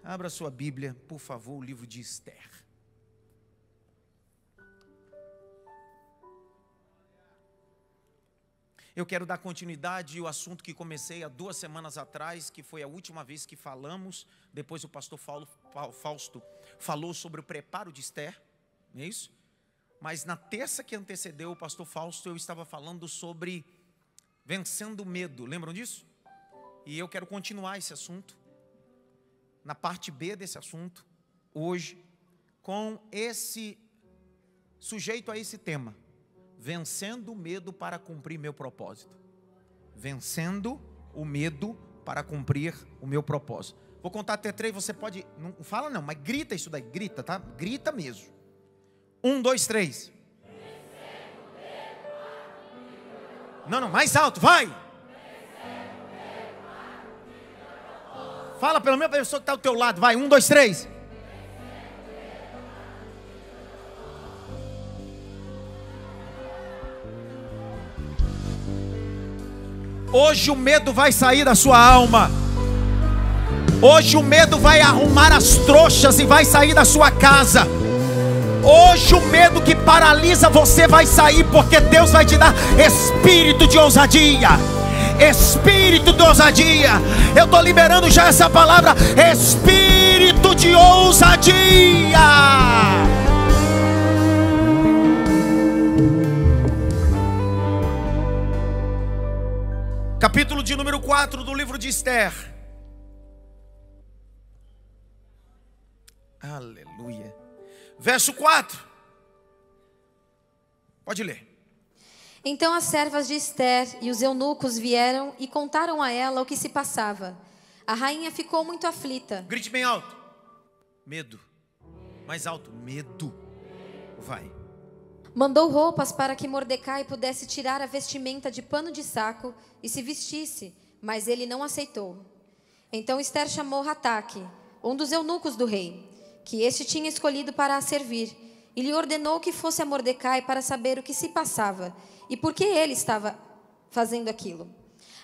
Abra sua Bíblia, por favor, o livro de Esther. Eu quero dar continuidade ao assunto que comecei há 2 semanas atrás, que foi a última vez que falamos. Depois o pastor Fausto falou sobre o preparo de Esther, não é isso? Mas na terça que antecedeu o pastor Fausto, eu estava falando sobre vencendo o medo. Lembram disso? E eu quero continuar esse assunto, na parte B desse assunto, hoje, com esse sujeito a esse tema: vencendo o medo para cumprir meu propósito. Vencendo o medo para cumprir o meu propósito. Vou contar até 3, você pode, não fala não, mas grita isso daí, grita, tá? Grita mesmo. 1, 2, 3. Não, mais alto, vai! Fala pelo menos para a pessoa que está ao teu lado, vai, 1, 2, 3. Hoje o medo vai sair da sua alma. Hoje o medo vai arrumar as trouxas e vai sair da sua casa. Hoje o medo que paralisa você vai sair, porque Deus vai te dar espírito de ousadia. Espírito de ousadia. Eu estou liberando já essa palavra: espírito de ousadia. Capítulo de número 4 do livro de Esther. Aleluia. Verso 4. Pode ler. Então as servas de Esther e os eunucos vieram e contaram a ela o que se passava. A rainha ficou muito aflita. Grite bem alto. Medo. Mais alto. Medo. Vai. Mandou roupas para que Mordecai pudesse tirar a vestimenta de pano de saco e se vestisse, mas ele não aceitou. Então Esther chamou Hataque, um dos eunucos do rei, que este tinha escolhido para a servir, e lhe ordenou que fosse a Mordecai para saber o que se passava e por que ele estava fazendo aquilo.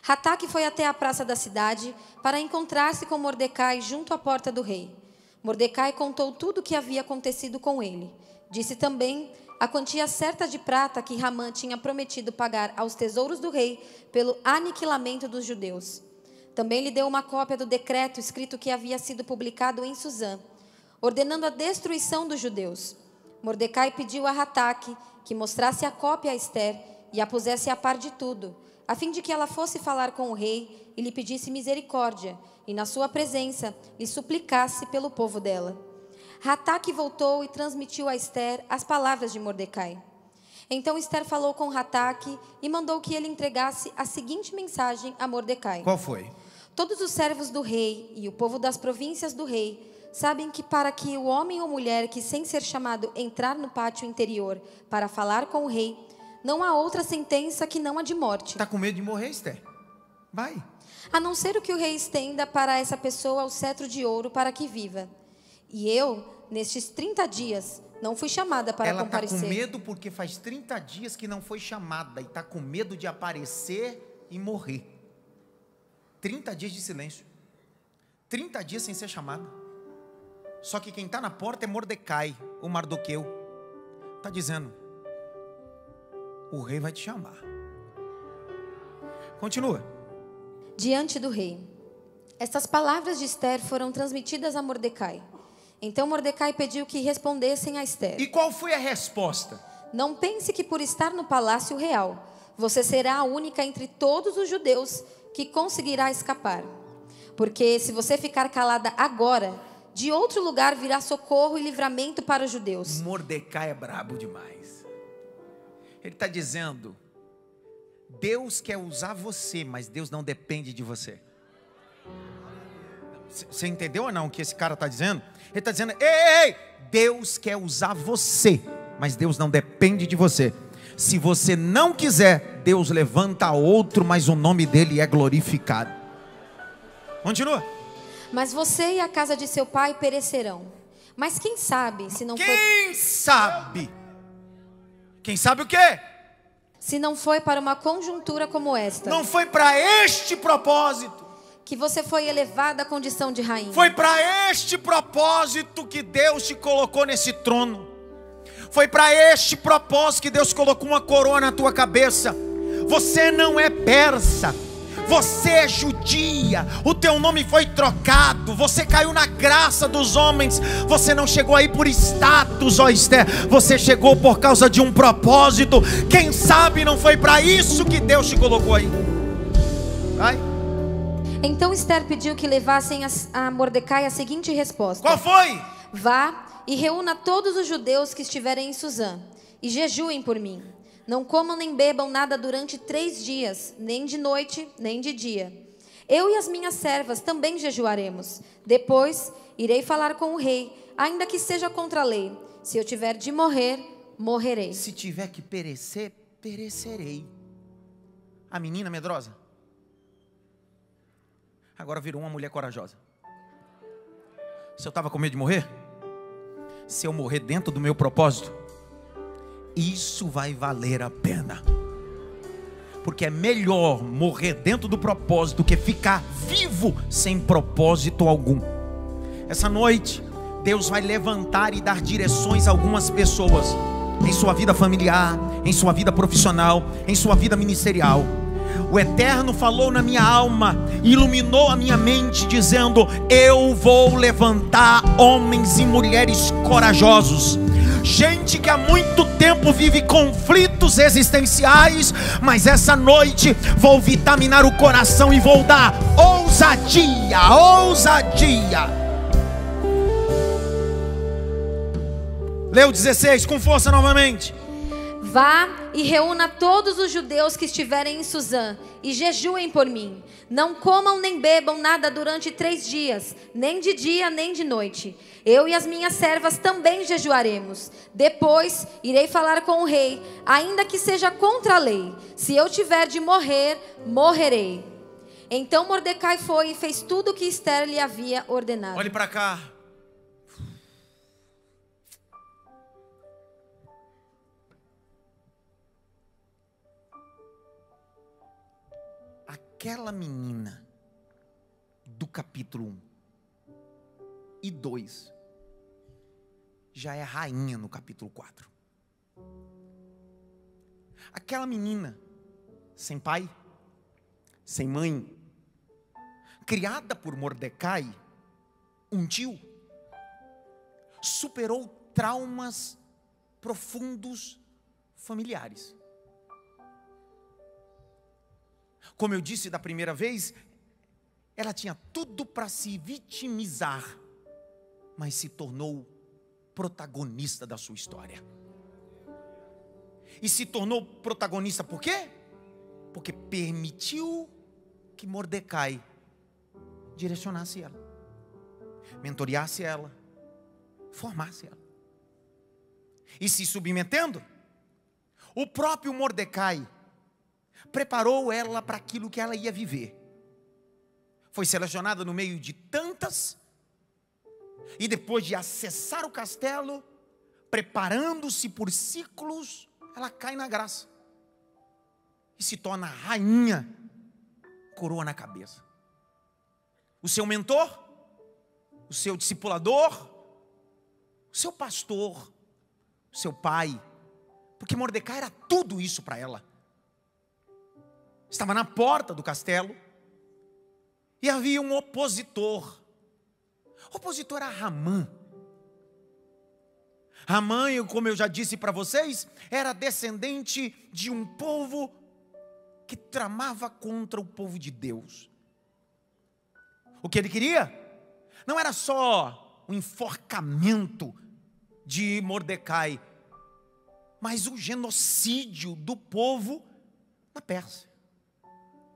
Hataque foi até a praça da cidade para encontrar-se com Mordecai junto à porta do rei. Mordecai contou tudo o que havia acontecido com ele. Disse também a quantia certa de prata que Ramã tinha prometido pagar aos tesouros do rei pelo aniquilamento dos judeus. Também lhe deu uma cópia do decreto escrito que havia sido publicado em Suzã, ordenando a destruição dos judeus. Mordecai pediu a Hataque que mostrasse a cópia a Esther e a pusesse a par de tudo, a fim de que ela fosse falar com o rei e lhe pedisse misericórdia, e na sua presença lhe suplicasse pelo povo dela. Hataque voltou e transmitiu a Esther as palavras de Mordecai. Então Esther falou com Hataque e mandou que ele entregasse a seguinte mensagem a Mordecai. Qual foi? Todos os servos do rei e o povo das províncias do rei sabem que para que o homem ou mulher que sem ser chamado entrar no pátio interior para falar com o rei, não há outra sentença que não a de morte. Está com medo de morrer, Esther? Vai. A não ser o que o rei estenda para essa pessoa o cetro de ouro para que viva. E eu, nestes 30 dias, não fui chamada para comparecer. Ela está com medo porque faz 30 dias que não foi chamada e está com medo de aparecer e morrer. 30 dias de silêncio. 30 dias sem ser chamada. Só que quem está na porta é Mordecai, o Mardoqueu. Está dizendo: o rei vai te chamar. Continua. Diante do rei. Estas palavras de Esther foram transmitidas a Mordecai. Então Mordecai pediu que respondessem a Esther. E qual foi a resposta? Não pense que por estar no palácio real, você será a única entre todos os judeus que conseguirá escapar. Porque se você ficar calada agora, de outro lugar virá socorro e livramento para os judeus. Mordecai é brabo demais. Ele está dizendo: Deus quer usar você, mas Deus não depende de você. Você entendeu ou não o que esse cara está dizendo? Ele está dizendo: ei, Deus quer usar você, mas Deus não depende de você. Se você não quiser, Deus levanta outro, mas o nome dele é glorificado. Continua. Mas você e a casa de seu pai perecerão. Mas quem sabe se não foi... Quem sabe? Quem sabe o quê? Se não foi para uma conjuntura como esta. Não foi para este propósito. que você foi elevada à condição de rainha. Foi para este propósito que Deus te colocou nesse trono. Foi para este propósito que Deus colocou uma coroa na tua cabeça. Você não é persa, você é judia. O teu nome foi trocado. Você caiu na graça dos homens. Você não chegou aí por status, ó Esther. Você chegou por causa de um propósito. Quem sabe não foi para isso que Deus te colocou aí. Vai. Então Esther pediu que levassem a Mordecai a seguinte resposta: Qual foi? Vá e reúna todos os judeus que estiverem em Suzã, e jejuem por mim. Não comam nem bebam nada durante 3 dias, nem de noite, nem de dia. Eu e as minhas servas também jejuaremos. Depois irei falar com o rei, ainda que seja contra a lei. Se eu tiver de morrer, morrerei. Se tiver que perecer, perecerei. A menina medrosa agora virou uma mulher corajosa. Se eu estava com medo de morrer, se eu morrer dentro do meu propósito, isso vai valer a pena. Porque é melhor morrer dentro do propósito do que ficar vivo sem propósito algum. Essa noite, Deus vai levantar e dar direções a algumas pessoas, em sua vida familiar, em sua vida profissional, em sua vida ministerial. O Eterno falou na minha alma, iluminou a minha mente, dizendo: eu vou levantar homens e mulheres corajosos. Gente que há muito tempo vive conflitos existenciais, mas essa noite vou vitaminar o coração e vou dar ousadia, ousadia. Leu 16 com força novamente. Vá e reúna todos os judeus que estiverem em Suzã, e jejuem por mim. Não comam nem bebam nada durante 3 dias, nem de dia nem de noite. Eu e as minhas servas também jejuaremos. Depois irei falar com o rei, ainda que seja contra a lei. Se eu tiver de morrer, morrerei. Então Mordecai foi e fez tudo o que Esther lhe havia ordenado. Olhe para cá. Aquela menina do capítulo 1 e 2 já é rainha no capítulo 4. Aquela menina sem pai, sem mãe, criada por Mordecai, um tio, superou traumas profundos familiares. Como eu disse da primeira vez, ela tinha tudo para se vitimizar, mas se tornou protagonista da sua história. E se tornou protagonista por quê? Porque permitiu que Mordecai direcionasse ela, mentoreasse ela, formasse ela. E se submetendo, o próprio Mordecai preparou ela para aquilo que ela ia viver. Foi selecionada no meio de tantas, e depois de acessar o castelo, preparando-se por ciclos, ela cai na graça e se torna rainha, coroa na cabeça. O seu mentor, o seu discipulador, o seu pastor, o seu pai, porque Mordecai era tudo isso para ela. Estava na porta do castelo e havia um opositor. O opositor era Ramã. Ramã, como eu já disse para vocês, era descendente de um povo que tramava contra o povo de Deus. O que ele queria não era só o enforcamento de Mordecai, mas o genocídio do povo na Pérsia.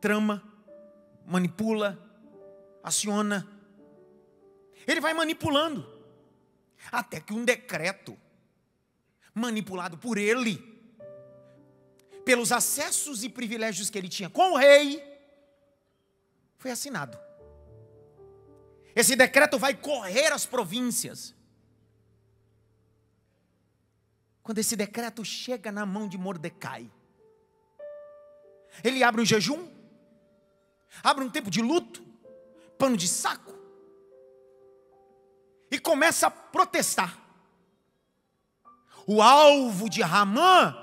Trama, manipula, aciona. Ele vai manipulando, até que um decreto, manipulado por ele, pelos acessos e privilégios que ele tinha com o rei, foi assinado. Esse decreto vai correr as províncias. Quando esse decreto chega na mão de Mordecai, ele abre um jejum, abre um tempo de luto, pano de saco e começa a protestar. O alvo de Hamã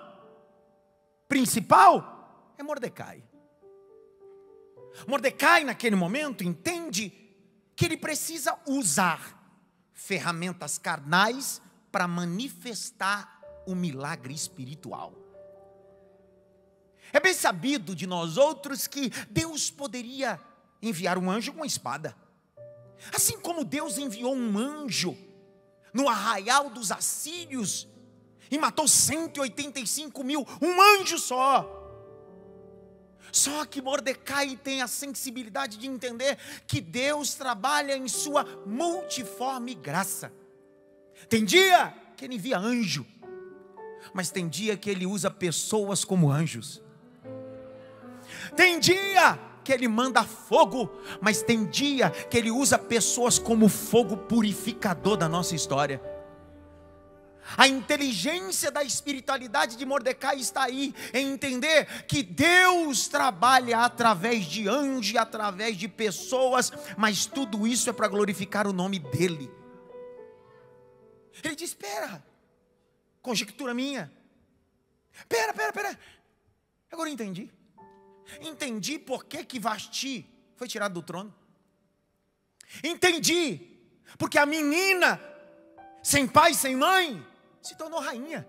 principal é Mordecai. Mordecai, naquele momento, entende que ele precisa usar ferramentas carnais para manifestar o milagre espiritual. É bem sabido de nós outros que Deus poderia enviar um anjo com uma espada. Assim como Deus enviou um anjo no arraial dos assírios e matou 185 mil, um anjo só. Só que Mordecai tem a sensibilidade de entender que Deus trabalha em sua multiforme graça. Tem dia que ele envia anjo, mas tem dia que ele usa pessoas como anjos. Tem dia que ele manda fogo, mas tem dia que ele usa pessoas como fogo purificador da nossa história. A inteligência da espiritualidade de Mordecai está aí, em entender que Deus trabalha através de anjos, através de pessoas, mas tudo isso é para glorificar o nome dele. Ele diz: espera, conjectura minha, espera, agora eu entendi por que Vasti foi tirado do trono, entendi porque a menina sem pai, sem mãe, se tornou rainha.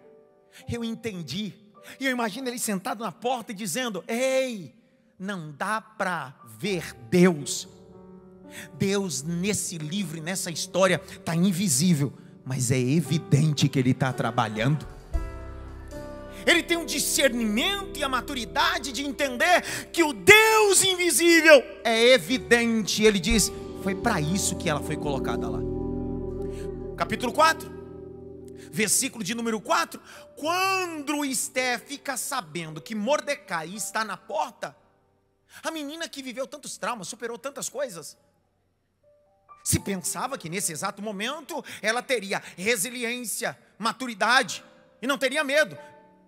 Eu entendi. E eu imagino ele sentado na porta e dizendo: ei, não dá para ver Deus. Deus nesse livro, nessa história, está invisível, mas é evidente que Ele está trabalhando. Ele tem um discernimento e a maturidade de entender que o Deus invisível é evidente. Ele diz: foi para isso que ela foi colocada lá. Capítulo 4, versículo de número 4. Quando Esther fica sabendo que Mordecai está na porta, a menina que viveu tantos traumas, superou tantas coisas, se pensava que nesse exato momento ela teria resiliência, maturidade e não teria medo.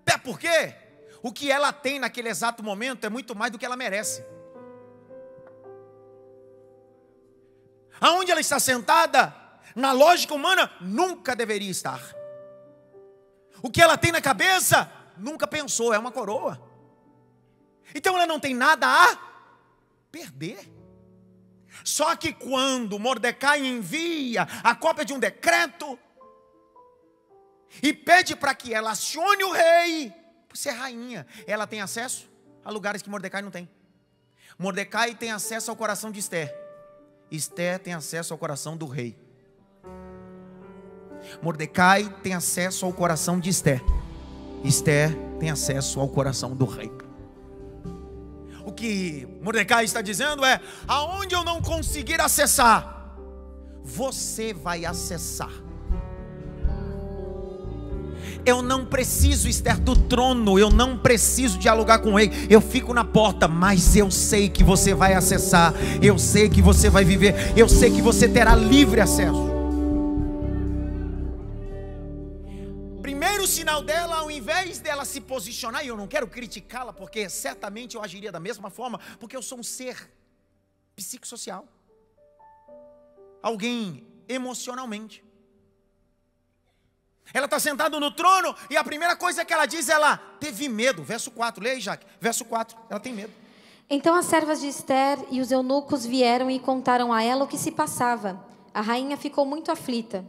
Até porque o que ela tem naquele exato momento é muito mais do que ela merece. Aonde ela está sentada, na lógica humana, nunca deveria estar. O que ela tem na cabeça, nunca pensou, é uma coroa. Então ela não tem nada a perder. Só que quando Mordecai envia a cópia de um decreto e pede para que ela acione o rei, por ser rainha, ela tem acesso a lugares que Mordecai não tem. Mordecai tem acesso ao coração de Esther. Esther tem acesso ao coração do rei. Mordecai tem acesso ao coração de Esther. Esther tem acesso ao coração do rei. O que Mordecai está dizendo é: aonde eu não conseguir acessar, você vai acessar. Eu não preciso, Esther, do trono, eu não preciso dialogar com o rei, eu fico na porta, mas eu sei que você vai acessar, eu sei que você vai viver, eu sei que você terá livre acesso. Primeiro sinal dela, ao invés dela se posicionar, e eu não quero criticá-la, porque certamente eu agiria da mesma forma, porque eu sou um ser psicossocial, alguém emocionalmente. Ela está sentada no trono e a primeira coisa que ela diz, ela teve medo. Verso 4, leia aí, Jaque. Verso 4, ela tem medo. Então as servas de Esther e os eunucos vieram e contaram a ela o que se passava. A rainha ficou muito aflita.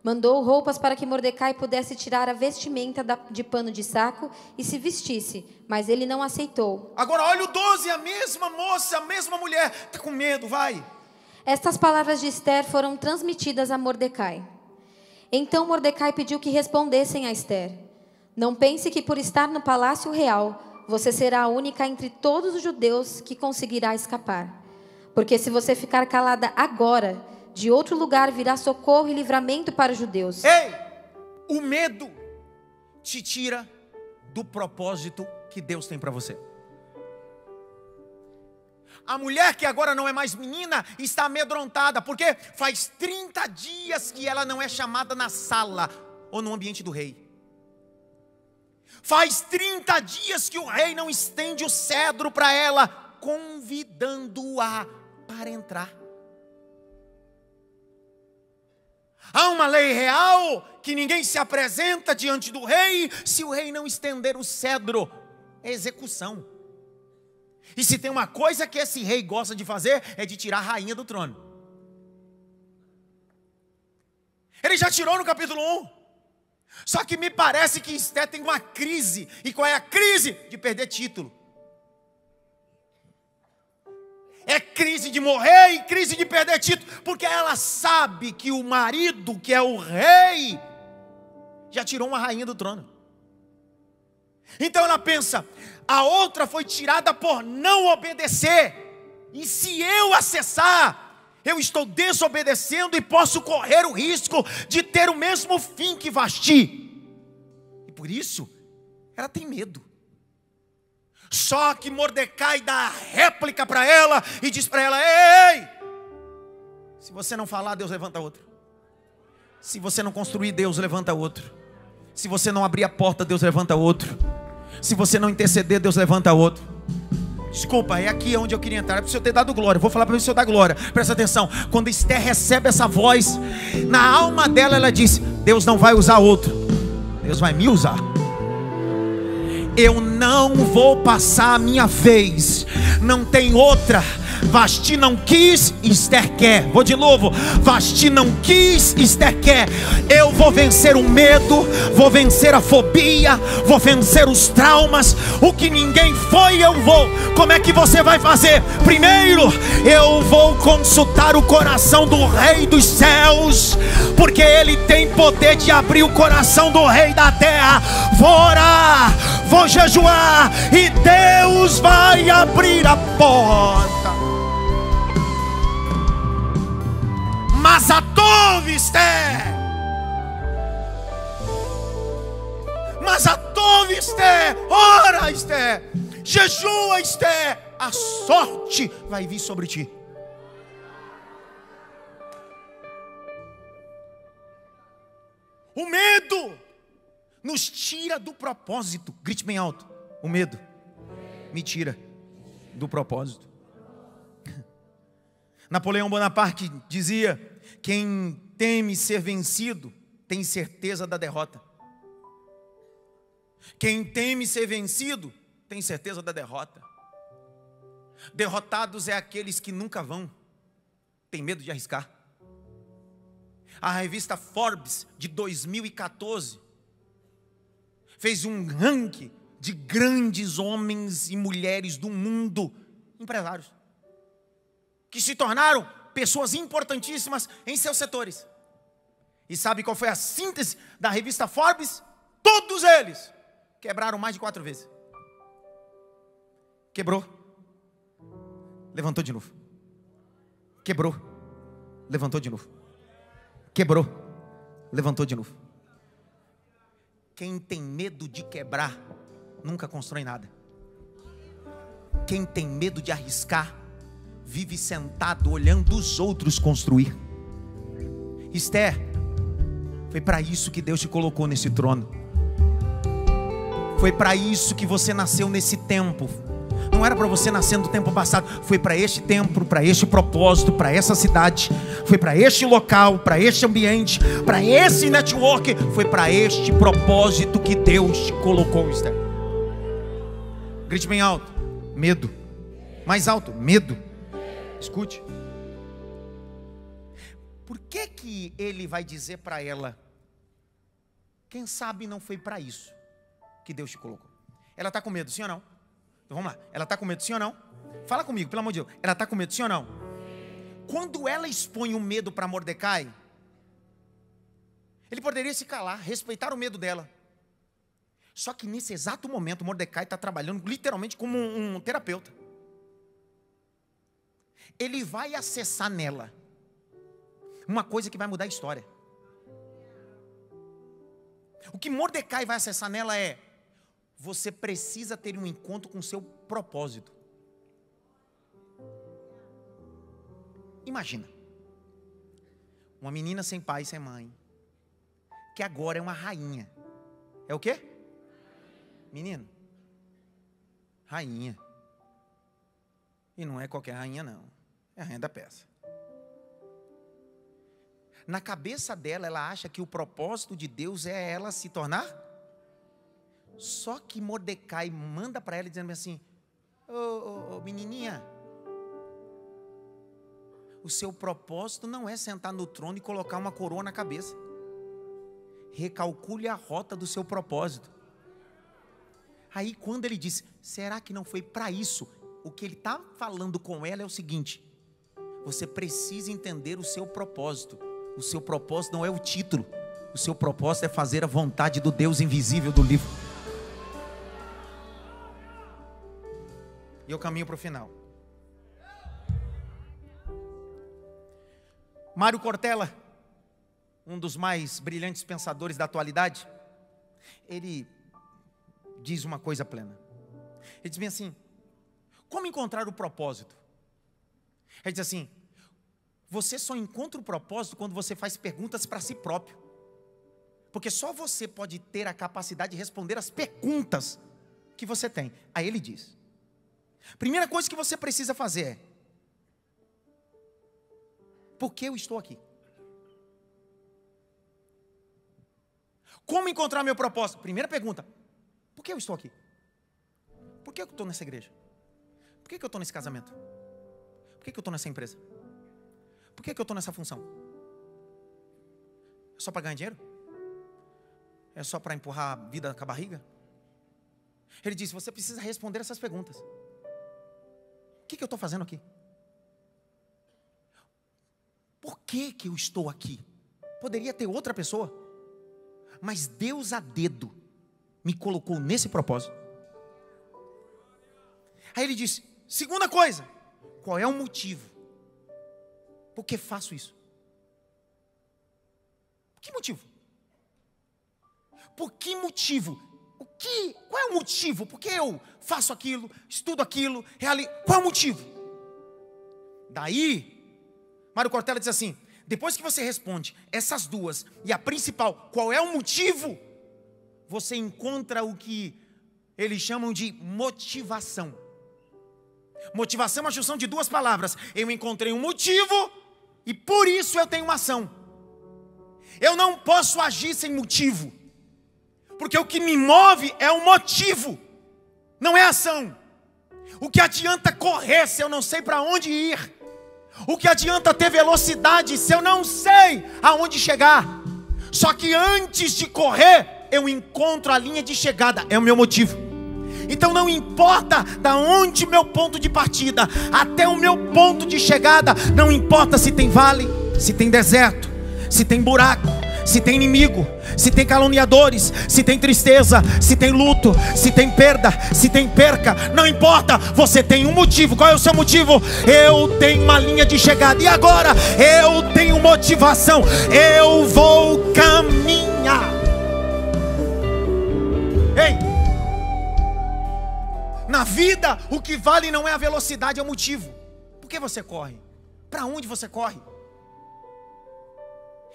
Mandou roupas para que Mordecai pudesse tirar a vestimenta de pano de saco e se vestisse, mas ele não aceitou. Agora olha o 12, a mesma moça, a mesma mulher, está com medo, vai. Estas palavras de Esther foram transmitidas a Mordecai. Então Mordecai pediu que respondessem a Esther: não pense que por estar no palácio real, você será a única entre todos os judeus que conseguirá escapar. Porque se você ficar calada agora, de outro lugar virá socorro e livramento para os judeus. Ei, o medo te tira do propósito que Deus tem para você. A mulher que agora não é mais menina está amedrontada, porque faz 30 dias que ela não é chamada na sala ou no ambiente do rei. Faz 30 dias que o rei não estende o cedro para ela, convidando-a para entrar. Há uma lei real que ninguém se apresenta diante do rei se o rei não estender o cedro. É execução. E se tem uma coisa que esse rei gosta de fazer, é de tirar a rainha do trono. Ele já tirou no capítulo 1. Só que me parece que Esther tem uma crise. E qual é a crise? De perder título. É crise de morrer e crise de perder título. Porque ela sabe que o marido, que é o rei, já tirou uma rainha do trono. Então ela pensa, a outra foi tirada por não obedecer. E se eu acessar, eu estou desobedecendo e posso correr o risco de ter o mesmo fim que Vasti. E por isso, ela tem medo. Só que Mordecai dá a réplica para ela e diz para ela: ei, se você não falar, Deus levanta outro. Se você não construir, Deus levanta outro. Se você não abrir a porta, Deus levanta outro. Se você não interceder, Deus levanta outro. Desculpa, é aqui onde eu queria entrar. É para o Senhor ter dado glória. Vou falar para o Senhor dar glória. Presta atenção. Quando Esther recebe essa voz, na alma dela ela diz: Deus não vai usar outro, Deus vai me usar. Eu não vou passar a minha vez. Não tem outra. Vasti não quis, Esther quer. Vou de novo. Vasti não quis, Esther quer. Eu vou vencer o medo, vou vencer a fobia, vou vencer os traumas. O que ninguém foi, eu vou. Como é que você vai fazer? Primeiro, eu vou consultar o coração do Rei dos céus, porque Ele tem poder de abrir o coração do Rei da terra. Vou orar, vou jejuar, e Deus vai abrir a porta. Mas atove, Esther. Mas atove, Esther. Ora, Esther. Jejua, Esther. A sorte vai vir sobre ti. O medo nos tira do propósito. Grite bem alto. O medo me tira do propósito. Napoleão Bonaparte dizia: quem teme ser vencido tem certeza da derrota. Quem teme ser vencido tem certeza da derrota. Derrotados é aqueles que nunca vão, tem medo de arriscar. A revista Forbes de 2014 fez um ranking de grandes homens e mulheres do mundo, empresários, que se tornaram pessoas importantíssimas em seus setores. E sabe qual foi a síntese da revista Forbes? Todos eles quebraram mais de 4 vezes. Quebrou, levantou de novo. Quebrou, levantou de novo. Quebrou, levantou de novo. Quem tem medo de quebrar nunca constrói nada. Quem tem medo de arriscar vive sentado olhando os outros construir. Esther, foi para isso que Deus te colocou nesse trono. Foi para isso que você nasceu nesse tempo. Não era para você nascer no tempo passado. Foi para este tempo, para este propósito, para essa cidade. Foi para este local, para este ambiente, para esse network. Foi para este propósito que Deus te colocou, Esther. Grite bem alto: medo. Mais alto: medo. Escute. Por que ele vai dizer para ela: quem sabe não foi para isso que Deus te colocou? Ela está com medo, sim ou não? Então vamos lá. Ela está com medo, sim ou não? Fala comigo, pelo amor de Deus. Ela está com medo, sim ou não? Quando ela expõe o medo para Mordecai, ele poderia se calar, respeitar o medo dela. Só que nesse exato momento, Mordecai está trabalhando literalmente como um terapeuta. Ele vai acessar nela uma coisa que vai mudar a história. O que Mordecai vai acessar nela é: você precisa ter um encontro com o seu propósito. Imagina uma menina sem pai e sem mãe, que agora é uma rainha. É o quê? Menino, rainha. E não é qualquer rainha não, é a rainha da Pérsia. Na cabeça dela, ela acha que o propósito de Deus é ela se tornar. Só que Mordecai manda para ela dizendo assim: ô menininha, o seu propósito não é sentar no trono e colocar uma coroa na cabeça. Recalcule a rota do seu propósito. Aí quando ele disse: será que não foi para isso? O que ele está falando com ela é o seguinte: você precisa entender o seu propósito. O seu propósito não é o título. O seu propósito é fazer a vontade do Deus invisível do livro. E eu caminho para o final. Mário Cortella, um dos mais brilhantes pensadores da atualidade, ele diz uma coisa plena. Ele diz bem assim: como encontrar o propósito? Ele diz assim: você só encontra o propósito quando você faz perguntas para si próprio. Porque só você pode ter a capacidade de responder as perguntas que você tem. Aí ele diz: primeira coisa que você precisa fazer é: por que eu estou aqui? Como encontrar meu propósito? Primeira pergunta: por que eu estou aqui? Por que eu estou nessa igreja? Por que eu estou nesse casamento? Por que eu estou nessa empresa? Por que eu estou nessa função? É só para ganhar dinheiro? É só para empurrar a vida com a barriga? Ele disse: você precisa responder essas perguntas. O que eu estou fazendo aqui? Por que eu estou aqui? Poderia ter outra pessoa, mas Deus a dedo me colocou nesse propósito. Aí ele disse: segunda coisa, qual é o motivo? Por que faço isso? Por que motivo? Por que motivo? Qual é o motivo? Por que eu faço aquilo, estudo aquilo, qual é o motivo? Daí, Mário Cortella diz assim: depois que você responde essas duas, e a principal, qual é o motivo? Você encontra o que eles chamam de motivação. Motivação é uma junção de duas palavras. Eu encontrei um motivo e por isso eu tenho uma ação. Eu não posso agir sem motivo, porque o que me move é o motivo, não é a ação. O que adianta correr se eu não sei para onde ir? O que adianta ter velocidade se eu não sei aonde chegar? Só que antes de correr, eu encontro a linha de chegada, é o meu motivo. Então não importa da onde meu ponto de partida até o meu ponto de chegada, não importa se tem vale, se tem deserto, se tem buraco, se tem inimigo, se tem caluniadores, se tem tristeza, se tem luto, se tem perda, se tem perca, não importa, você tem um motivo. Qual é o seu motivo? Eu tenho uma linha de chegada, e agora eu tenho motivação, eu vou caminhar. Ei! Na vida, o que vale não é a velocidade, é o motivo. Por que você corre? Para onde você corre?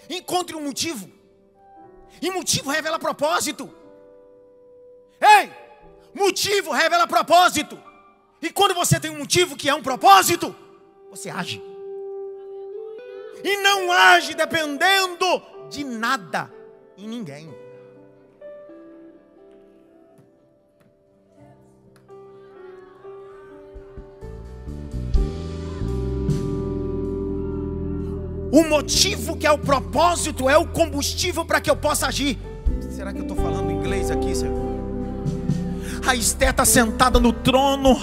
Encontre um motivo. E motivo revela propósito. Ei! Motivo revela propósito. E quando você tem um motivo que é um propósito, você age. E não age dependendo de nada e ninguém. O motivo, que é o propósito, é o combustível para que eu possa agir. Será que eu estou falando inglês aqui, Senhor? A Esté está sentada no trono,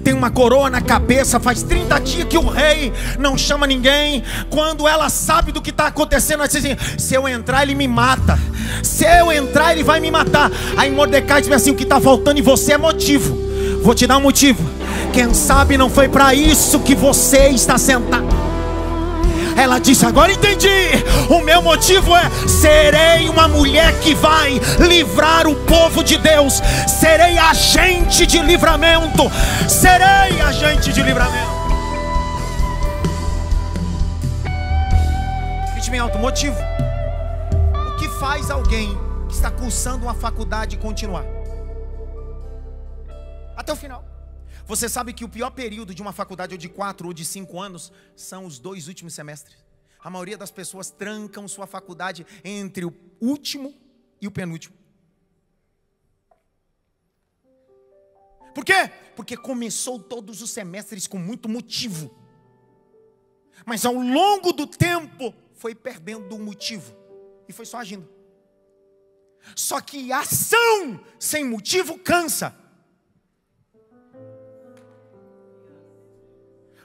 tem uma coroa na cabeça, faz 30 dias que o rei não chama ninguém. Quando ela sabe do que está acontecendo, ela diz assim: se eu entrar ele me mata, se eu entrar ele vai me matar. Aí Mordecai diz assim: o que está faltando em você é motivo. Vou te dar um motivo. Quem sabe não foi para isso que você está sentado. Ela disse: agora entendi, o meu motivo é: serei uma mulher que vai livrar o povo de Deus, serei agente de livramento, serei agente de livramento. Grite bem alto: motivo. O que faz alguém que está cursando uma faculdade continuar até o final? Você sabe que o pior período de uma faculdade, ou de 4 ou de 5 anos, são os 2 últimos semestres. A maioria das pessoas trancam sua faculdade entre o último e o penúltimo. Por quê? Porque começou todos os semestres com muito motivo. Mas ao longo do tempo foi perdendo o motivo. E foi só agindo. Só que ação sem motivo cansa.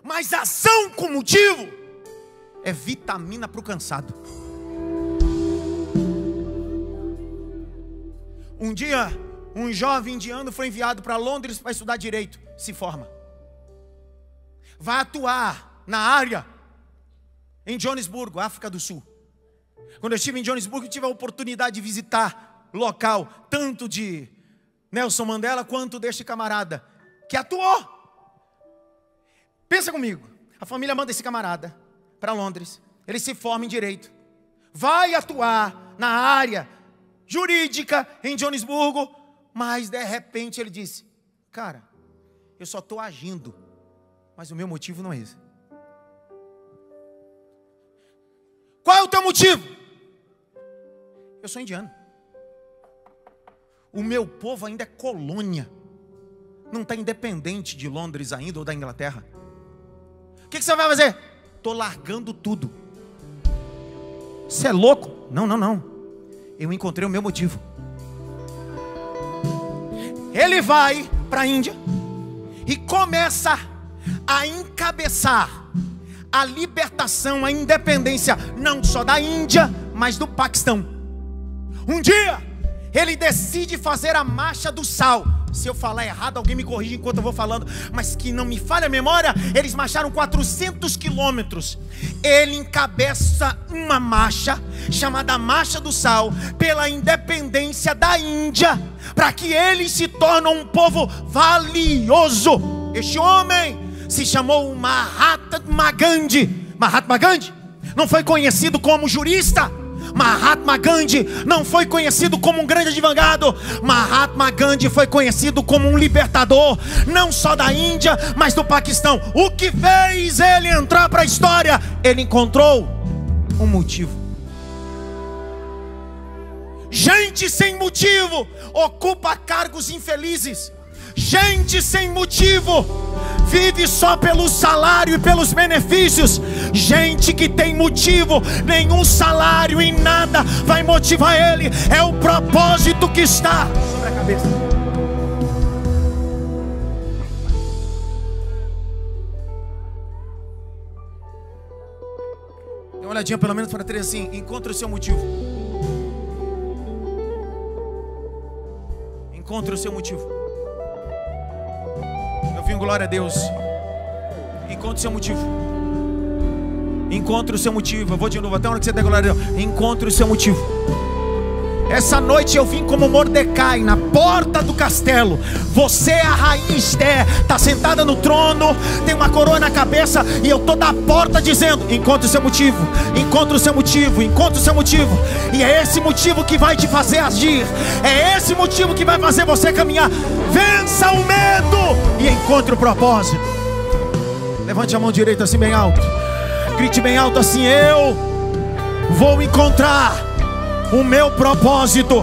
Mas ação com motivo é vitamina para o cansado. Um dia, um jovem indiano foi enviado para Londres para estudar direito. Se forma. Vai atuar na área em Joanesburgo, África do Sul. Quando eu estive em Joanesburgo, eu tive a oportunidade de visitar local, tanto de Nelson Mandela, quanto deste camarada, que atuou. Pensa comigo, a família manda esse camarada para Londres, ele se forma em direito, vai atuar na área jurídica em Joanesburgo, mas de repente ele disse, cara, eu só estou agindo, mas o meu motivo não é esse. Qual é o teu motivo? Eu sou indiano. O meu povo ainda é colônia. Não está independente de Londres ainda ou da Inglaterra. O que você vai fazer? Estou largando tudo. Você é louco? Não, não, não. Eu encontrei o meu motivo. Ele vai para a Índia e começa a encabeçar a libertação, a independência, não só da Índia, mas do Paquistão. Um dia, ele decide fazer a marcha do sal. Se eu falar errado, alguém me corrige enquanto eu vou falando, mas que não me falhe a memória, eles marcharam 400 quilômetros. Ele encabeça uma marcha, chamada Marcha do Sal, pela independência da Índia, para que eles se tornem um povo valioso. Este homem se chamou Mahatma Gandhi. Mahatma Gandhi não foi conhecido como jurista. Mahatma Gandhi não foi conhecido como um grande advogado. Mahatma Gandhi foi conhecido como um libertador, não só da Índia, mas do Paquistão. O que fez ele entrar para a história? Ele encontrou um motivo. Gente sem motivo ocupa cargos infelizes. Gente sem motivo vive só pelo salário e pelos benefícios. Gente que tem motivo, nenhum salário em nada vai motivar ele. É o propósito que está sobre a cabeça. Dê uma olhadinha pelo menos para três assim. Encontre o seu motivo. Encontre o seu motivo. Eu vim, glória a Deus. Encontre o seu motivo. Encontre o seu motivo. Eu vou de novo, até a hora que você der glória a Deus. Encontre o seu motivo. Essa noite eu vim como Mordecai na porta do castelo. Você é a rainha Esther, está sentada no trono, tem uma coroa na cabeça, e eu estou da porta dizendo: encontre o seu motivo, encontre o seu motivo, encontre o seu motivo. E é esse motivo que vai te fazer agir, é esse motivo que vai fazer você caminhar. Vença o medo e encontre o propósito. Levante a mão direita assim bem alto, grite bem alto assim: eu vou encontrar o meu propósito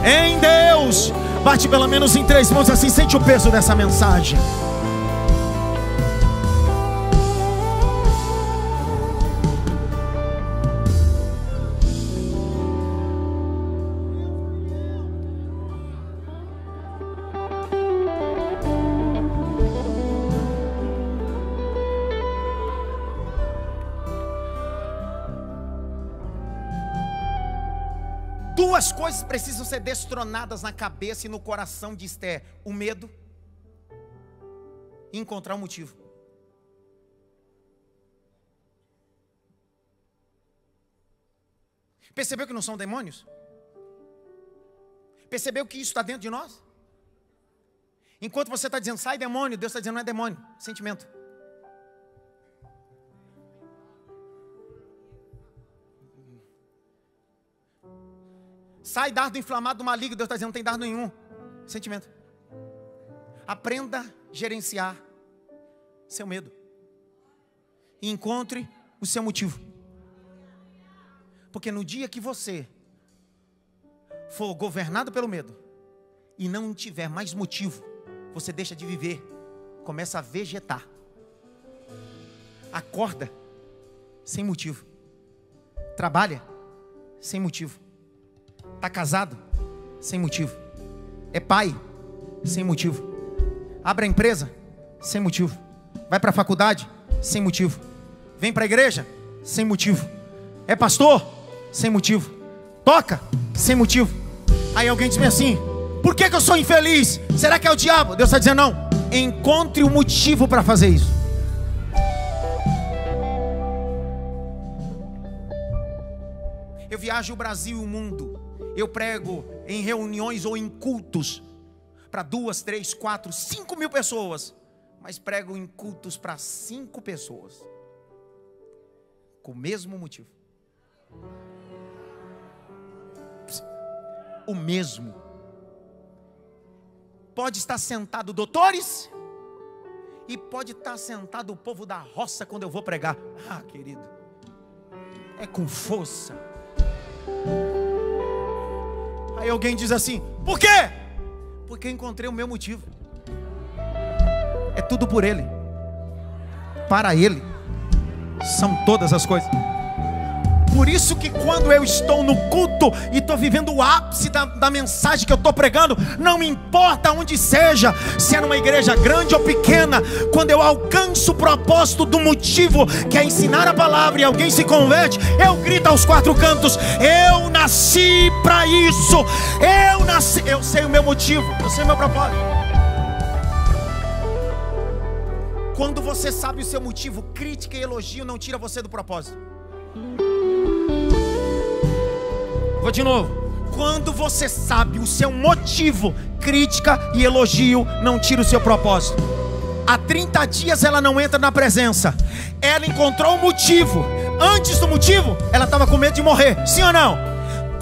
em Deus. Bate pelo menos em 3 mãos assim, sente o peso dessa mensagem. Duas coisas precisam ser destronadas na cabeça e no coração de Esther: o medo e encontrar um motivo. Percebeu que não são demônios? Percebeu que isso está dentro de nós? Enquanto você está dizendo sai demônio, Deus está dizendo não é demônio, sentimento. Sai dardo inflamado do maligno, Deus está dizendo não tem dardo nenhum, sentimento. Aprenda a gerenciar seu medo e encontre o seu motivo. Porque no dia que você for governado pelo medo e não tiver mais motivo, você deixa de viver, começa a vegetar. Acorda sem motivo, trabalha sem motivo, está casado sem motivo, é pai sem motivo, abre a empresa sem motivo, vai para a faculdade sem motivo, vem para a igreja sem motivo, é pastor sem motivo, toca sem motivo. Aí alguém diz assim: por que eu sou infeliz? Será que é o diabo? Deus está dizendo: não, encontre um motivo para fazer isso. Eu viajo o Brasil e o mundo, eu prego em reuniões ou em cultos para 2, 3, 4, 5 mil pessoas, mas prego em cultos para 5 pessoas, com o mesmo motivo. O mesmo. Pode estar sentado doutores e pode estar sentado o povo da roça quando eu vou pregar. Ah, querido, é com força. Aí alguém diz assim: por quê? Porque eu encontrei o meu motivo. É tudo por Ele, para Ele são todas as coisas. Por isso que quando eu estou no culto e estou vivendo o ápice da mensagem que eu estou pregando, não me importa onde seja, se é numa igreja grande ou pequena, quando eu alcanço o propósito do motivo, que é ensinar a palavra, e alguém se converte, eu grito aos 4 cantos: eu nasci para isso, eu sei o meu motivo, eu sei o meu propósito. Quando você sabe o seu motivo, crítica e elogio não tira você do propósito. Vou de novo. Quando você sabe o seu motivo, crítica e elogio não tira o seu propósito. Há 30 dias ela não entra na presença. Ela encontrou o motivo. Antes do motivo, ela estava com medo de morrer. Sim ou não?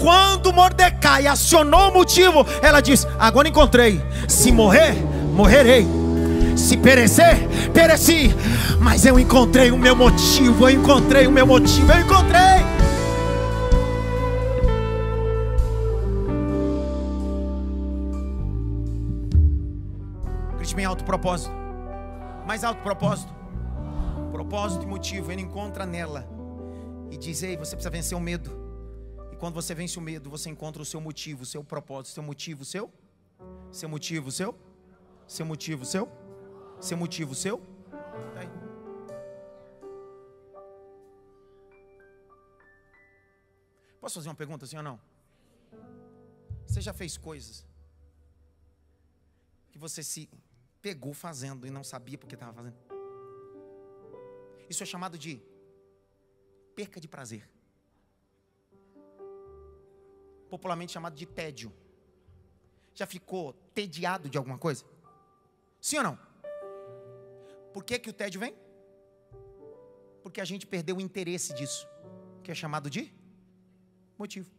Quando Mordecai acionou o motivo, ela diz: agora encontrei. Se morrer, morrerei. Se perecer, pereci. Mas eu encontrei o meu motivo. Eu encontrei o meu motivo. Eu encontrei. Bem alto propósito, mais alto propósito, propósito e motivo. Ele encontra nela e diz: ei, você precisa vencer o medo. E quando você vence o medo, você encontra o seu motivo, o seu propósito, seu motivo, seu motivo, seu motivo, seu motivo, seu. Tá aí. Posso fazer uma pergunta, sim ou não? Você já fez coisas que você se pegou fazendo e não sabia porque estava fazendo? Isso é chamado de perca de prazer, popularmente chamado de tédio. Já ficou tediado de alguma coisa? Sim ou não? Por que o tédio vem? Porque a gente perdeu o interesse disso, que é chamado de motivo.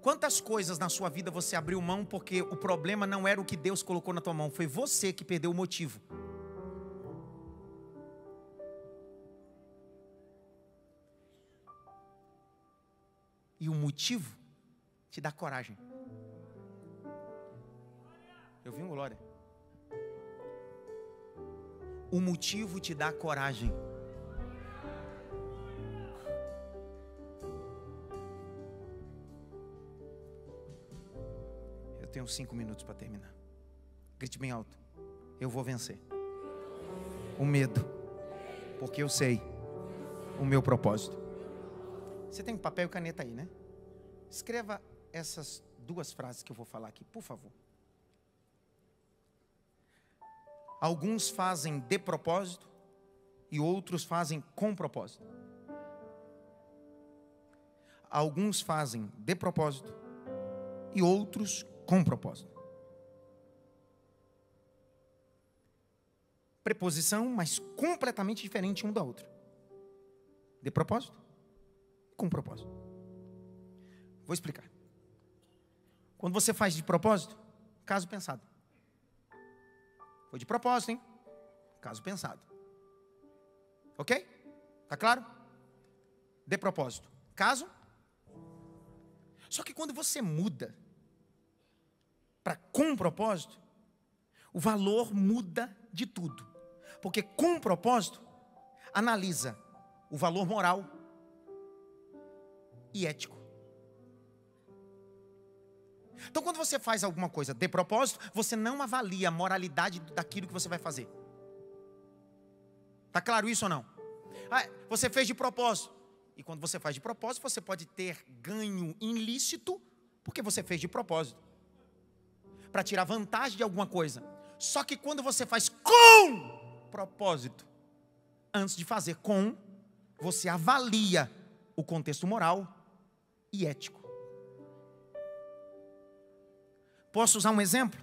Quantas coisas na sua vida você abriu mão porque o problema não era o que Deus colocou na tua mão, foi você que perdeu o motivo. E o motivo te dá coragem. Eu vi um glória. O motivo te dá coragem. Eu tenho 5 minutos para terminar. Grite bem alto: eu vou vencer o medo, porque eu sei o meu propósito. Você tem papel e caneta aí, né? Escreva essas 2 frases que eu vou falar aqui, por favor. Alguns fazem de propósito e outros fazem com propósito. Alguns fazem de propósito e outros com propósito. Preposição, mas completamente diferente um da outra. De propósito e com propósito. Vou explicar. Quando você faz de propósito, caso pensado. Foi de propósito, hein? Caso pensado. Ok? Tá claro? de propósito. Caso? Só que quando você muda para com propósito, o valor muda de tudo. Porque com propósito, analisa o valor moral e ético. Então, quando você faz alguma coisa de propósito, você não avalia a moralidade daquilo que você vai fazer. Está claro isso ou não? Você fez de propósito. E quando você faz de propósito, você pode ter ganho ilícito, porque você fez de propósito, para tirar vantagem de alguma coisa. Só que quando você faz com propósito, antes de fazer com, você avalia o contexto moral e ético. Posso usar um exemplo?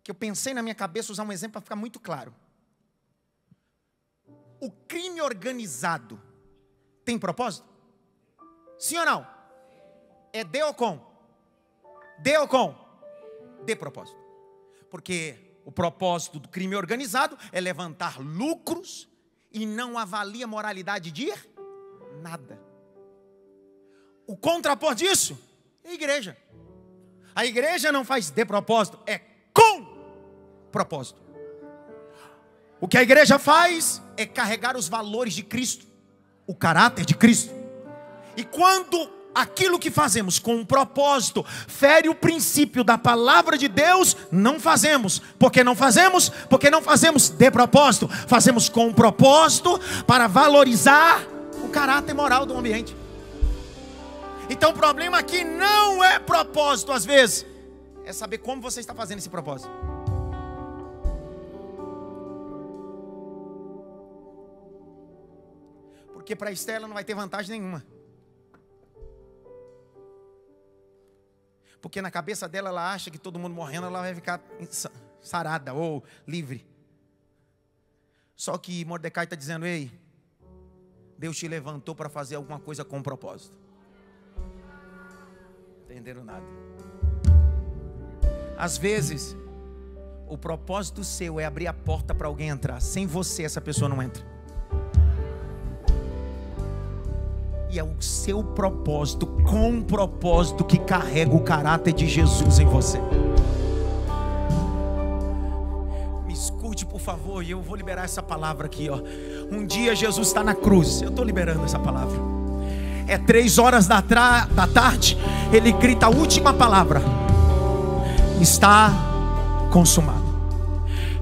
Que eu pensei na minha cabeça usar um exemplo para ficar muito claro. O crime organizado tem propósito? Sim ou não? É de ou com? De ou com? De propósito. Porque o propósito do crime organizado é levantar lucros e não avalia a moralidade de nada. O contraponto disso é a igreja. A igreja não faz de propósito, é com propósito. O que a igreja faz é carregar os valores de Cristo, o caráter de Cristo. E quando aquilo que fazemos com um propósito fere o princípio da palavra de Deus, não fazemos. Por que não fazemos? Porque não fazemos de propósito. Fazemos com um propósito para valorizar o caráter moral do ambiente. Então o problema aqui não é propósito às vezes, é saber como você está fazendo esse propósito. Porque para Esther ela não vai ter vantagem nenhuma. Porque na cabeça dela ela acha que todo mundo morrendo ela vai ficar sarada ou livre. Só que Mordecai está dizendo: ei, Deus te levantou para fazer alguma coisa com propósito. Entenderam nada? Às vezes o propósito seu é abrir a porta para alguém entrar. Sem você essa pessoa não entra. E é o seu propósito, com propósito, que carrega o caráter de Jesus em você. Me escute por favor, e eu vou liberar essa palavra aqui, ó. Um dia Jesus está na cruz. Eu estou liberando essa palavra. É 3h da tarde. Ele grita a última palavra: está consumado.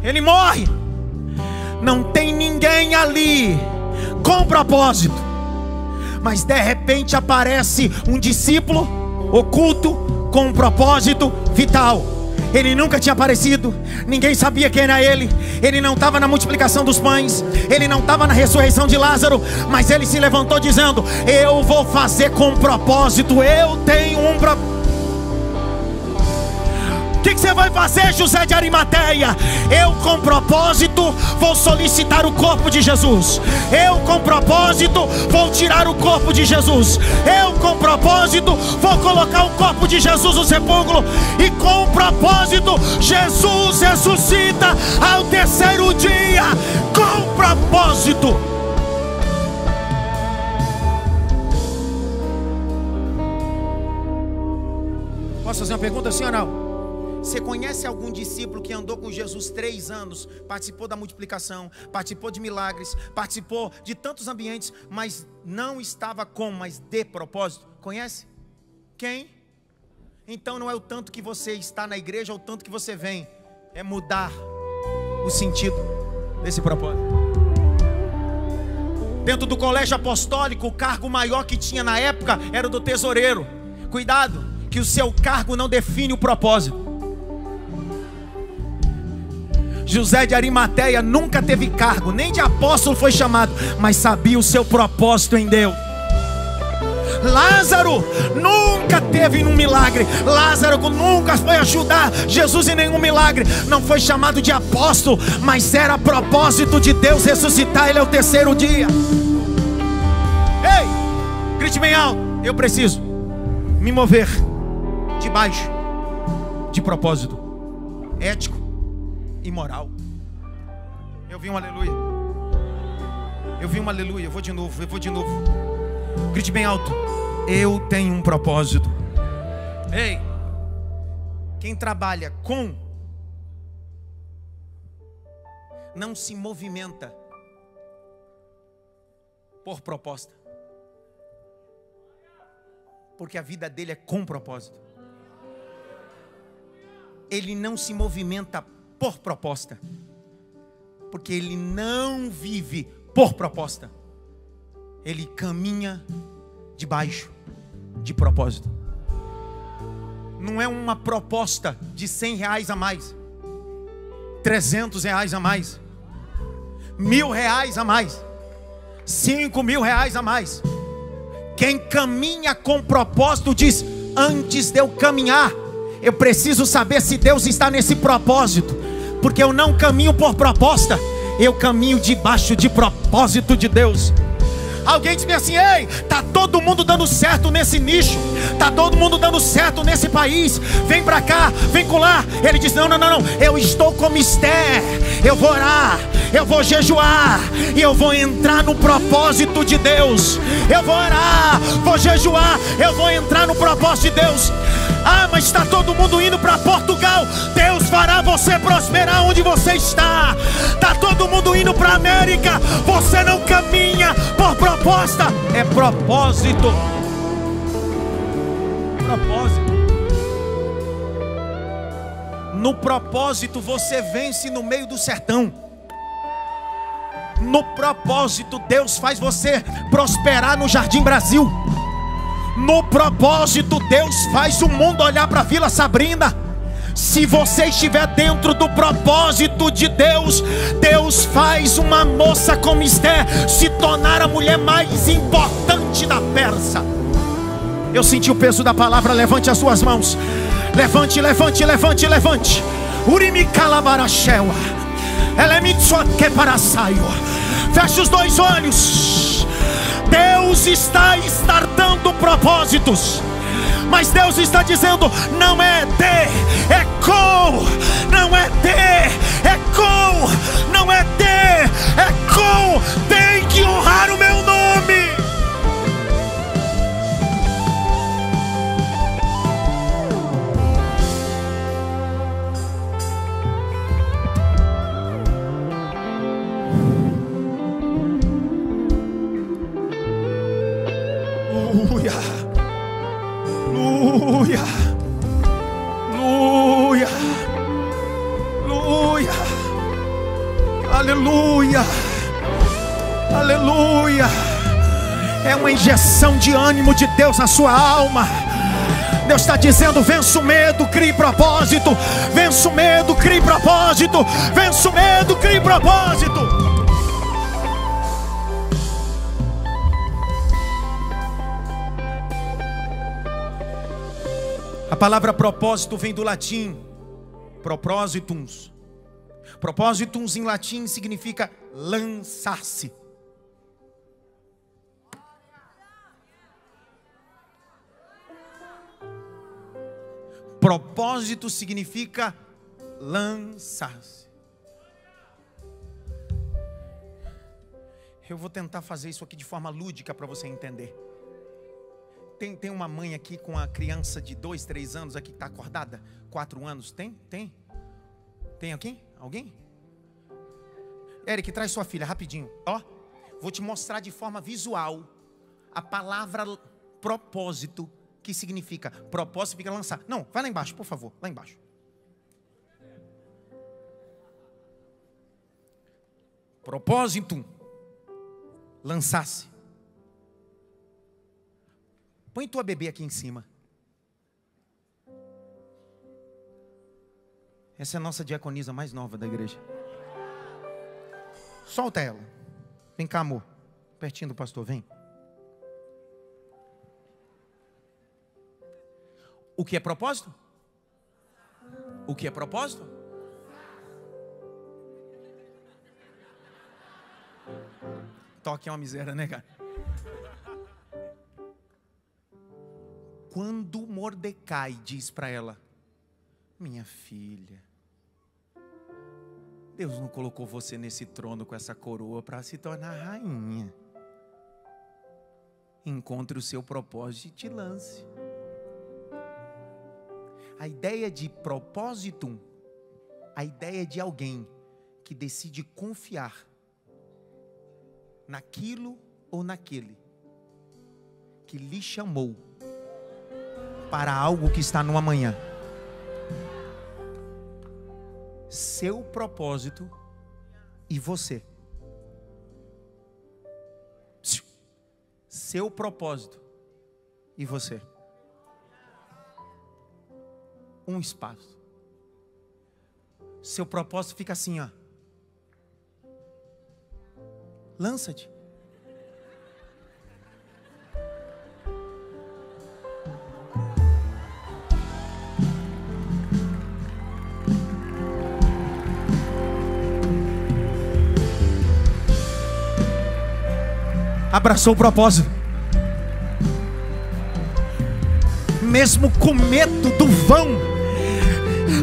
Ele morre. Não tem ninguém ali com propósito. Mas de repente aparece um discípulo oculto com um propósito vital. Ele nunca tinha aparecido, ninguém sabia quem era ele. Ele não estava na multiplicação dos pães, ele não estava na ressurreição de Lázaro, mas ele se levantou dizendo: eu vou fazer com propósito, eu tenho um propósito. O que você vai fazer, José de Arimateia? Eu com propósito vou solicitar o corpo de Jesus. Eu com propósito vou tirar o corpo de Jesus. Eu com propósito vou colocar o corpo de Jesus no sepulcro. E com propósito Jesus ressuscita ao terceiro dia. Com propósito. Posso fazer uma pergunta, sim ou não? Você conhece algum discípulo que andou com Jesus 3 anos, participou da multiplicação, participou de milagres, participou de tantos ambientes, mas não estava com, mas de propósito? Conhece? Quem? Então não é o tanto que você está na igreja, ou o tanto que você vem, é mudar o sentido desse propósito. Dentro do colégio apostólico, o cargo maior que tinha na época era o do tesoureiro. Cuidado, que o seu cargo não define o propósito. José de Arimateia nunca teve cargo, nem de apóstolo foi chamado, mas sabia o seu propósito em Deus. Lázaro nunca teve um milagre. Lázaro nunca foi ajudar Jesus em nenhum milagre. Não foi chamado de apóstolo, mas era propósito de Deus ressuscitar ele ao terceiro dia. Ei, grite bem alto: eu preciso me mover debaixo de propósito ético e moral. Eu vi um aleluia. Eu vi um aleluia. Eu vou de novo. Grite bem alto: eu tenho um propósito. Ei, quem trabalha com não se movimenta por proposta, porque a vida dele é com propósito. Ele não se movimenta por proposta, porque ele não vive por proposta. Ele caminha debaixo de propósito. Não é uma proposta de R$100 a mais, R$300 a mais, R$1.000 a mais, R$5.000 a mais. Quem caminha com propósito diz: antes de eu caminhar, eu preciso saber se Deus está nesse propósito, porque eu não caminho por proposta, eu caminho debaixo de propósito de Deus. Alguém diz assim: ei, tá todo mundo dando certo nesse nicho, tá todo mundo dando certo nesse país, vem pra cá, vem colar. Ele diz: não, eu estou como Esther, eu vou orar, eu vou jejuar, e eu vou entrar no propósito de Deus. Eu vou orar, vou jejuar, eu vou entrar no propósito de Deus. Ah, mas está todo mundo indo para Portugal. Deus fará você prosperar onde você está. Está todo mundo indo para a América. Você não caminha por proposta, é propósito. Propósito. No propósito você vence no meio do sertão. No propósito Deus faz você prosperar no Jardim Brasil. No propósito Deus faz o mundo olhar para a Vila Sabrina. Se você estiver dentro do propósito de Deus, Deus faz uma moça como Esther se tornar a mulher mais importante da Pérsia. Eu senti o peso da palavra. Levante as suas mãos. Levante, levante, levante, levante. Urimi calabarashewa. Elemitsuat que parasaio. Feche os dois olhos. Deus está startando propósitos, mas Deus está dizendo: não é de, é com. Não é de, é com. Não é de, é com. Tem que honrar o meu nome. Aleluia, aleluia, aleluia, aleluia, aleluia. É uma injeção de ânimo de Deus na sua alma. Deus está dizendo: vença o medo, crie propósito. Vença o medo, crie propósito. Vença o medo, crie propósito. A palavra propósito vem do latim propositums. Propositums em latim significa lançar-se. Propósito significa lançar-se. Eu vou tentar fazer isso aqui de forma lúdica para você entender. Tem uma mãe aqui com a criança de 2, 3 anos aqui que está acordada? 4 anos? Tem? Tem aqui? Alguém? Eric, traz sua filha rapidinho. Ó, vou te mostrar de forma visual a palavra propósito, que significa propósito, significa lançar. Não, vai lá embaixo, por favor, lá embaixo. Propósito, lançar-se. Põe tua bebê aqui em cima. Essa é a nossa diaconisa mais nova da igreja. Solta ela. Vem cá, amor. Pertinho do pastor, vem. O que é propósito? O que é propósito? Toque é uma miséria, né, cara? Quando Mordecai diz para ela: minha filha, Deus não colocou você nesse trono com essa coroa para se tornar rainha. encontre o seu propósito e te lance. A ideia de propósito, a ideia de alguém que decide confiar naquilo ou naquele que lhe chamou para algo que está no amanhã. Seu propósito e você. Seu propósito e você. Um espaço. Seu propósito fica assim, ó. Lança-te. Abraçou o propósito. Mesmo com medo do vão,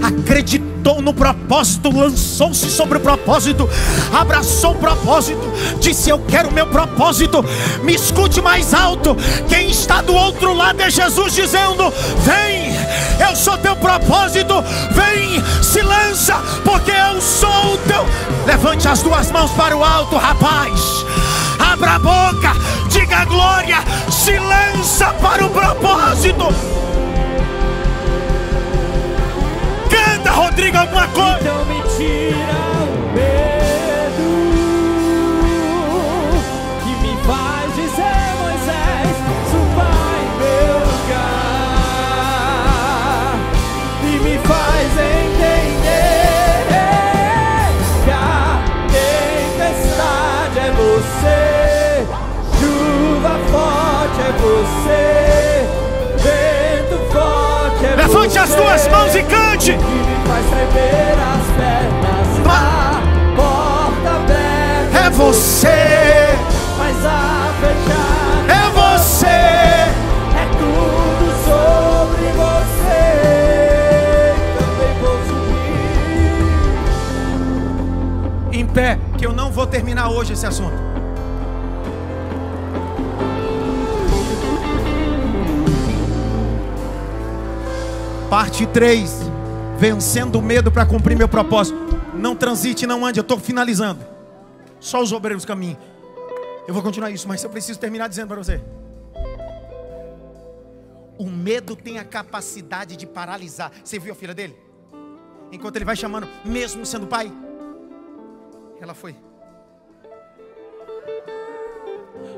acreditou no propósito, lançou-se sobre o propósito, abraçou o propósito, disse: eu quero o meu propósito. Me escute mais alto, quem está do outro lado é Jesus dizendo: vem, eu sou teu propósito, vem, se lança, porque eu sou o teu. Levante as duas mãos para o alto, rapaz, abra a boca, diga glória, se lança para o propósito. Canta, Rodrigo, alguma coisa. Então me tira o medo que me faz dizer: Moisés, suba em meu lugar, e me faz entender que a tempestade é você, chuva forte é você, vento forte é você. Levante as duas mãos e cante. Que me faz tremer as pernas, a porta aberta é você, mas a fechada é você, é tudo sobre você. Também vou subir. Em pé, que eu não vou terminar hoje esse assunto. Parte 3. Vencendo o medo para cumprir meu propósito. Não transite, não ande, eu estou finalizando. Só os obreiros caminham. Eu vou continuar isso, mas eu preciso terminar dizendo para você. O medo tem a capacidade de paralisar. Você viu a filha dele? Enquanto ele vai chamando, mesmo sendo pai, ela foi.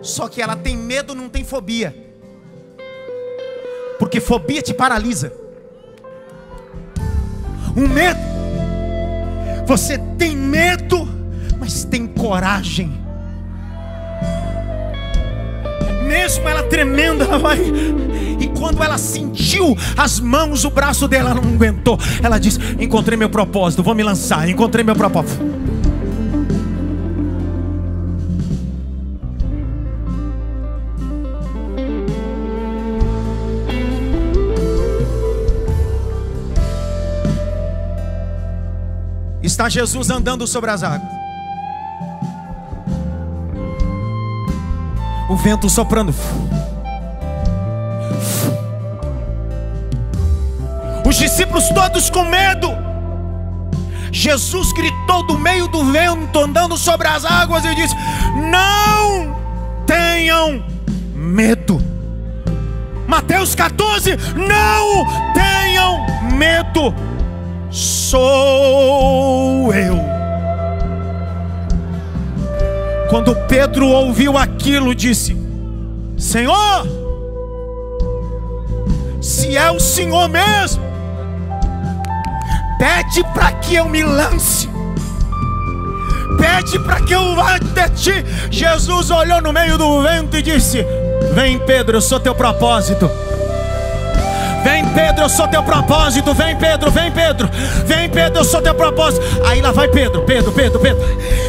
Só que ela tem medo, não tem fobia. Porque fobia te paralisa. Um medo, você tem medo, mas tem coragem. Mesmo ela tremendo, ela vai. E quando ela sentiu as mãos, o braço dela, ela não aguentou. Ela disse: encontrei meu propósito, vou me lançar. Encontrei meu propósito. Está Jesus andando sobre as águas. O vento soprando. Os discípulos todos com medo. Jesus gritou do meio do vento, andando sobre as águas, e disse: não tenham medo. Mateus 14, não tenham medo. Sou eu. Quando Pedro ouviu aquilo, disse: Senhor, se é o Senhor mesmo, pede para que eu me lance, pede para que eu vá até ti. Jesus olhou no meio do vento e disse: vem, Pedro, eu sou teu propósito. Vem, Pedro, eu sou teu propósito. Vem, Pedro, vem, Pedro. Vem, Pedro, eu sou teu propósito. Aí lá vai Pedro.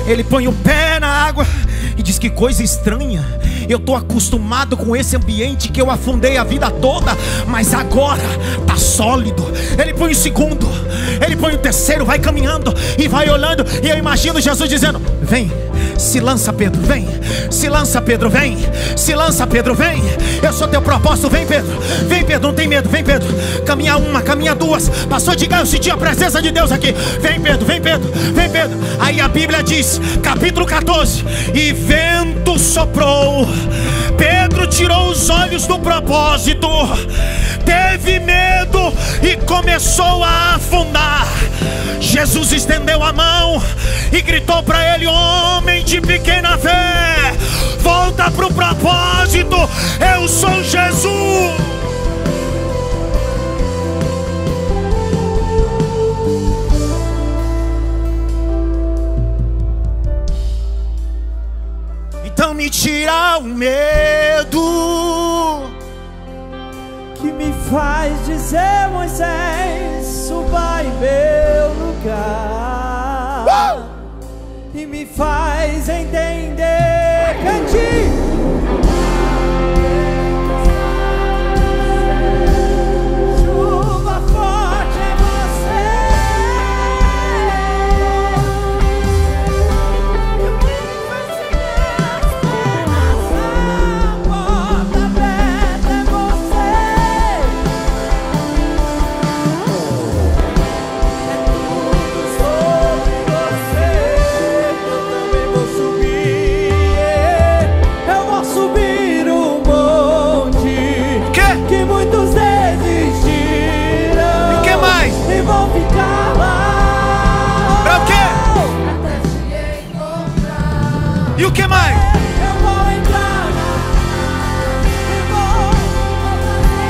Ele põe o pé na água e diz: que coisa estranha. Eu estou acostumado com esse ambiente que eu afundei a vida toda, mas agora está sólido. Ele põe o segundo, ele põe o terceiro, vai caminhando e vai olhando. E eu imagino Jesus dizendo: vem, Se lança, Pedro, vem. Se lança, Pedro, vem. Se lança, Pedro, vem. Eu sou teu propósito, vem, Pedro. Vem, Pedro, não tem medo, vem, Pedro. Caminha uma, caminha duas. Passou de cá, eu senti a presença de Deus aqui. Vem, Pedro, vem, Pedro, vem, Pedro. Aí a Bíblia diz, capítulo 14: e vento soprou. Pedro tirou os olhos do propósito, teve medo e começou a afundar. Jesus estendeu a mão e gritou para ele: homem de pequena fé, volta para o propósito, eu sou Jesus. Então me tira o medo que me faz dizer, Moisés, suba em meu lugar. E me faz entender, cante. Chuva forte é você. E me faz seguir as pernas. A porta aberta é você. É tudo sobre você. Eu também vou subir. Eu vou subir um monte que muitos desistiram. E que mais? E vão ficar lá. Pra o quê? Até te encontrar. E o que mais? Eu vou entrar lá. E vou ficar lá.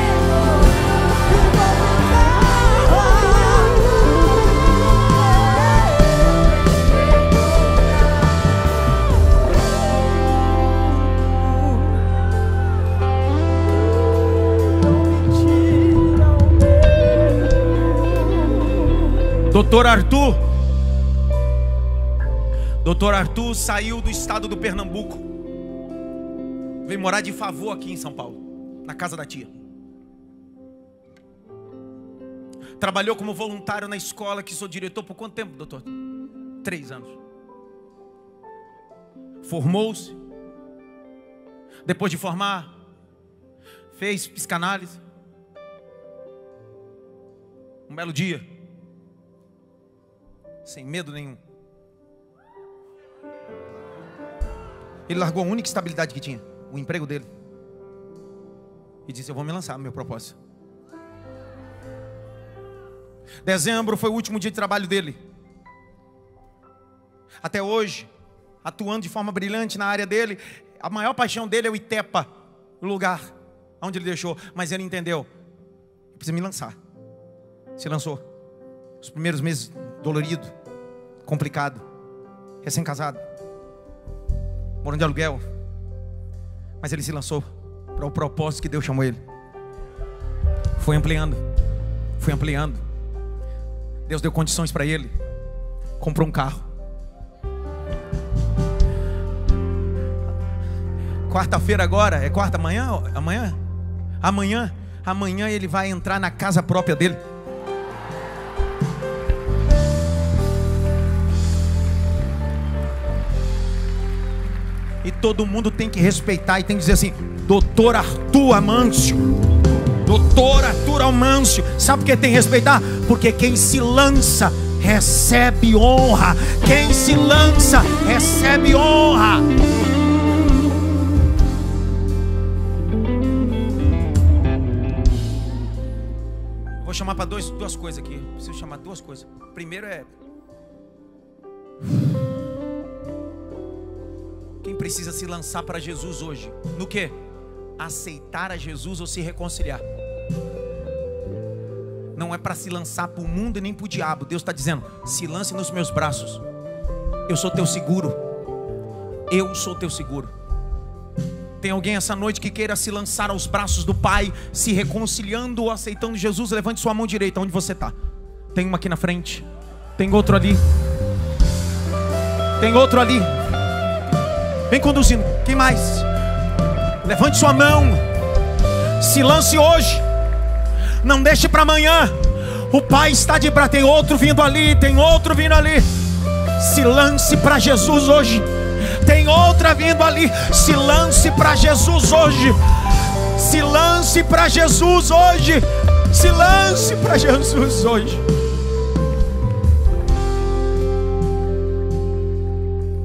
Não me tira o medo. Doutor Arthur saiu do estado do Pernambuco, veio morar de favor aqui em São Paulo, na casa da tia. Trabalhou como voluntário na escola que sou diretor por quanto tempo, doutor? 3 anos. Formou-se. Depois de formar, fez psicanálise. Um belo dia, sem medo nenhum, ele largou a única estabilidade que tinha, o emprego dele, e disse: eu vou me lançar no meu propósito. Dezembro foi o último dia de trabalho dele. Até hoje, atuando de forma brilhante na área dele. A maior paixão dele é o Itepa, o lugar onde ele deixou. Mas ele entendeu: eu preciso me lançar. Se lançou. Os primeiros meses dolorido, complicado, recém-casado, morando de aluguel. Mas ele se lançou para o propósito que Deus chamou ele. Foi ampliando. Foi ampliando. Deus deu condições para ele. Comprou um carro. Quarta-feira agora, é quarta amanhã? Amanhã ele vai entrar na casa própria dele. E todo mundo tem que respeitar e tem que dizer assim: Doutor Arthur Amâncio. Doutor Arthur Amâncio. Sabe por que tem que respeitar? Porque quem se lança recebe honra. Quem se lança recebe honra. Vou chamar para duas coisas aqui. Preciso chamar 2 coisas. Primeiro é: quem precisa se lançar para Jesus hoje? No que? Aceitar a Jesus ou se reconciliar. Não é para se lançar para o mundo e nem para o diabo. Deus está dizendo: se lance nos meus braços. Eu sou teu seguro. Eu sou teu seguro. Tem alguém essa noite que queira se lançar aos braços do Pai, se reconciliando ou aceitando Jesus? Levante sua mão direita onde você está. Tem uma aqui na frente. Tem outro ali. Tem outro ali. Vem conduzindo. Quem mais? Levante sua mão. Se lance hoje. Não deixe para amanhã. O Pai está de braço. Tem outro vindo ali. Tem outro vindo ali. Se lance para Jesus hoje. Tem outra vindo ali. Se lance para Jesus hoje. Se lance para Jesus hoje. Se lance para Jesus hoje.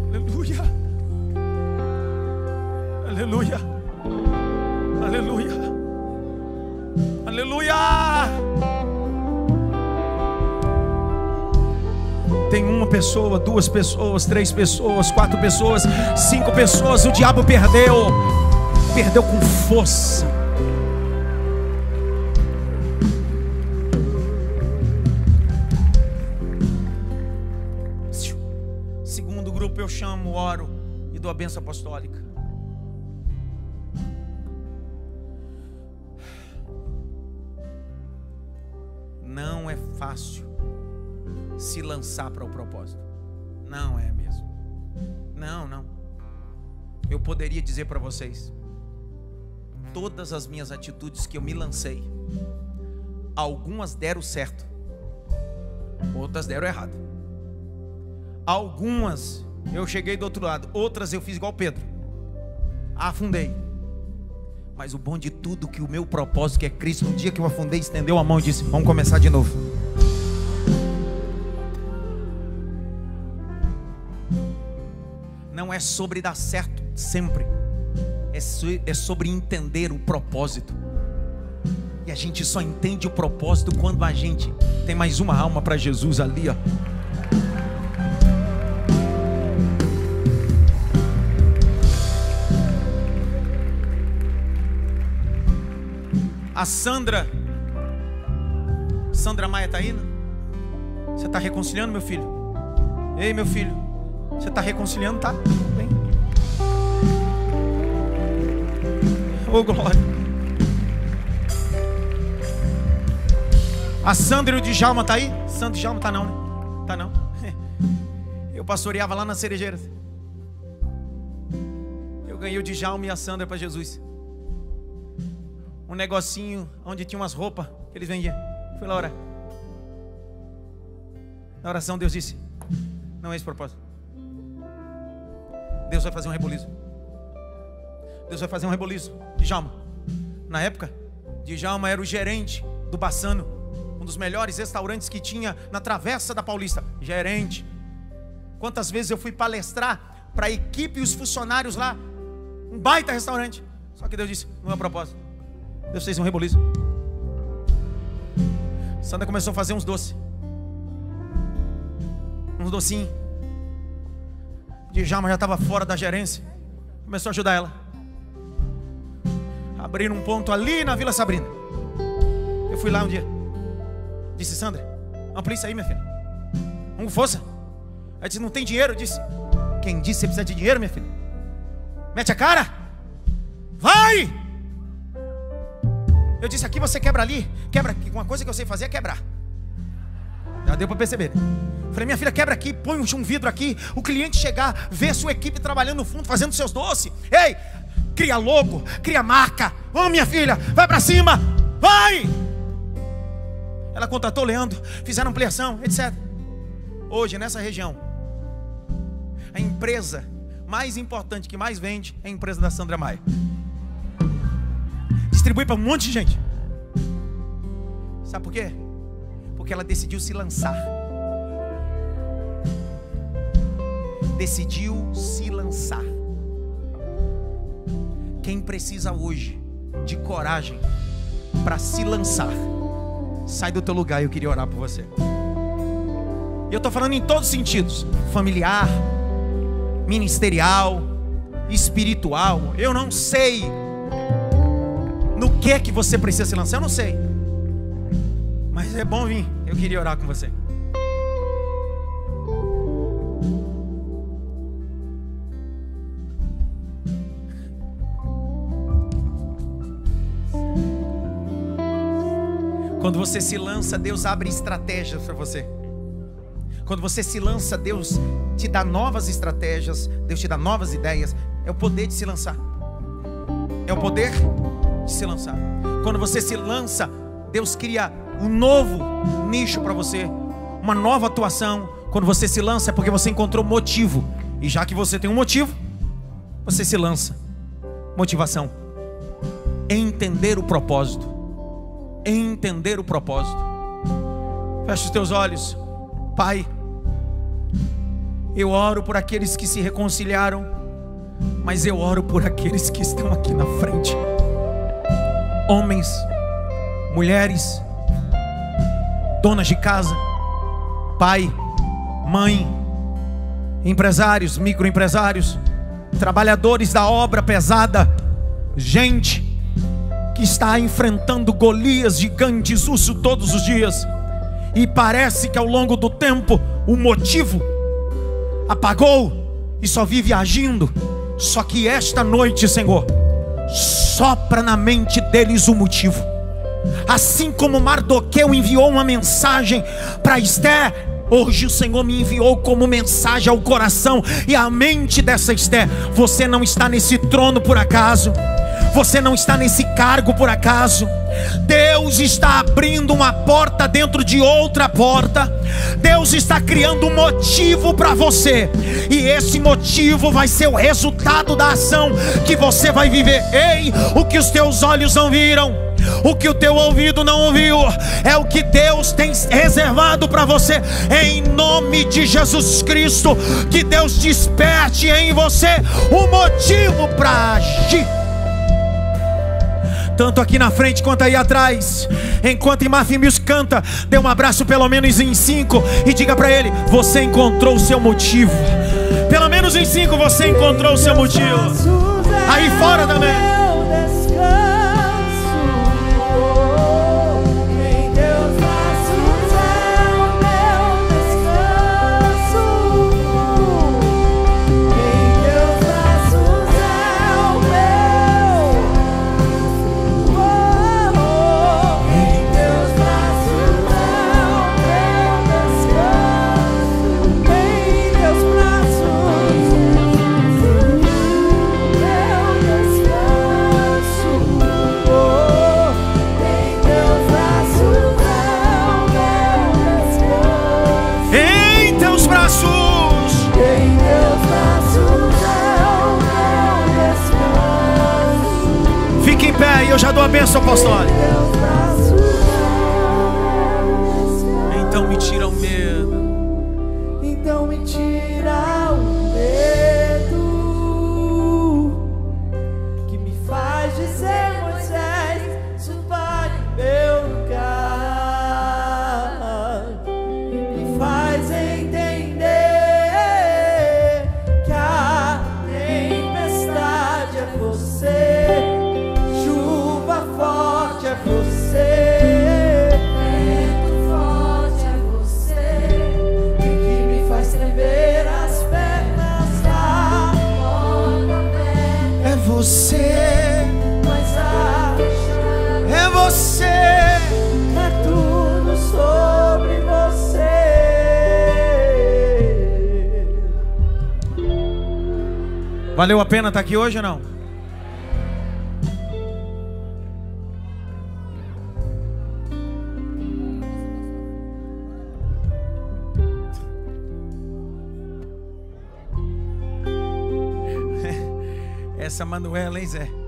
Aleluia. Aleluia. Aleluia. Aleluia. Tem uma pessoa, duas pessoas, três pessoas, quatro pessoas, cinco pessoas. O diabo perdeu com força. Segundo grupo eu chamo, oro e dou a bênção apostólica. Não é fácil se lançar para o propósito. Não é mesmo. Não. Eu poderia dizer para vocês, todas as minhas atitudes que eu me lancei, algumas deram certo, outras deram errado. Algumas eu cheguei do outro lado, outras eu fiz igual Pedro, afundei. Mas o bom de tudo é que o meu propósito, que é Cristo, no dia que eu afundei, estendeu a mão e disse: vamos começar de novo. Não é sobre dar certo sempre, é sobre entender o propósito. E a gente só entende o propósito quando a gente tem mais uma alma para Jesus ali, ó. A Sandra Maia está aí, né? Você está reconciliando, meu filho? Ei, meu filho, você está reconciliando, tá? Vem. Oh, glória. A Sandra e o Djalma tá aí? Sandra e Djalma tá não, né? Tá não. Eu pastoreava lá nas Cerejeiras. Eu ganhei o Djalma e a Sandra para Jesus. Um negocinho onde tinha umas roupas que eles vendiam. Fui lá orar. Na oração Deus disse: não é esse o propósito. Deus vai fazer um reboliço. Deus vai fazer um reboliço. Djalma, na época, Djalma era o gerente do Bassano, um dos melhores restaurantes que tinha na Travessa da Paulista. Gerente. Quantas vezes eu fui palestrar para a equipe e os funcionários lá. Um baita restaurante. Só que Deus disse: não é o propósito. Deus fez um reboliço. Sandra começou a fazer uns doces. Uns docinhos. Djalma já estava fora da gerência. Começou a ajudar ela. Abriram um ponto ali na Vila Sabrina. Eu fui lá um dia. Disse: Sandra, amplia isso aí, minha filha. Vamos com força. Ela disse: não tem dinheiro. Eu disse: quem disse que você precisa de dinheiro, minha filha? Mete a cara. Vai! Eu disse: aqui você quebra ali. Quebra aqui. Uma coisa que eu sei fazer é quebrar. Já deu para perceber. Falei: minha filha, quebra aqui, põe um vidro aqui. O cliente chegar, vê a sua equipe trabalhando no fundo, fazendo seus doces. Ei, cria logo, cria marca. Vamos, minha filha, vai para cima. Vai! Ela contratou o Leandro, fizeram ampliação, etc. Hoje, nessa região, a empresa mais importante, que mais vende, é a empresa da Sandra Maia. Distribui para um monte de gente. Sabe por quê? Porque ela decidiu se lançar. Decidiu se lançar. Quem precisa hoje de coragem para se lançar, sai do teu lugar. Eu queria orar por você. Eu estou falando em todos os sentidos: familiar, ministerial, espiritual. Eu não sei no que é que você precisa se lançar, eu não sei. Mas é bom vir. Eu queria orar com você. Quando você se lança, Deus abre estratégias para você. Quando você se lança, Deus te dá novas estratégias, Deus te dá novas ideias. É o poder de se lançar. É o poder de se lançar. Quando você se lança, Deus cria um novo nicho para você, uma nova atuação. Quando você se lança é porque você encontrou motivo. E já que você tem um motivo, você se lança. Motivação. Entender o propósito. Entender o propósito. Fecha os teus olhos. Pai, eu oro por aqueles que se reconciliaram, mas eu oro por aqueles que estão aqui na frente. Homens, mulheres, donas de casa, pai, mãe, empresários, microempresários, trabalhadores da obra pesada, gente que está enfrentando Golias gigantes, urso todos os dias, e parece que ao longo do tempo o motivo apagou e só vive agindo. Só que esta noite, Senhor, sopra na mente deles o motivo. Assim como Mardoqueu enviou uma mensagem para Esther, hoje o Senhor me enviou como mensagem ao coração e à mente dessa Esther. Você não está nesse trono por acaso. Você não está nesse cargo por acaso. Deus está abrindo uma porta dentro de outra porta. Deus está criando um motivo para você, e esse motivo vai ser o resultado da ação que você vai viver. Ei, o que os teus olhos não viram, o que o teu ouvido não ouviu, é o que Deus tem reservado para você. Em nome de Jesus Cristo, que Deus desperte em você o motivo para agir, tanto aqui na frente quanto aí atrás. Enquanto Marfimis canta, dê um abraço pelo menos em 5 e diga para ele: você encontrou o seu motivo. Pelo menos em 5 você encontrou o seu motivo. Aí fora também. Fique em pé e eu já dou a bênção apostólica. Então me tira o medo. Então me tira o medo que me faz dizer: Moisés, suba em meu lugar. Me faz entender que a tempestade é você, chuva forte é você, vento forte é você, e que me faz tremer as pernas da porta aberta. É você, Mas a chave é você. é tudo sobre você. Valeu a pena estar aqui hoje ou não? Essa Manuela, hein, Zé?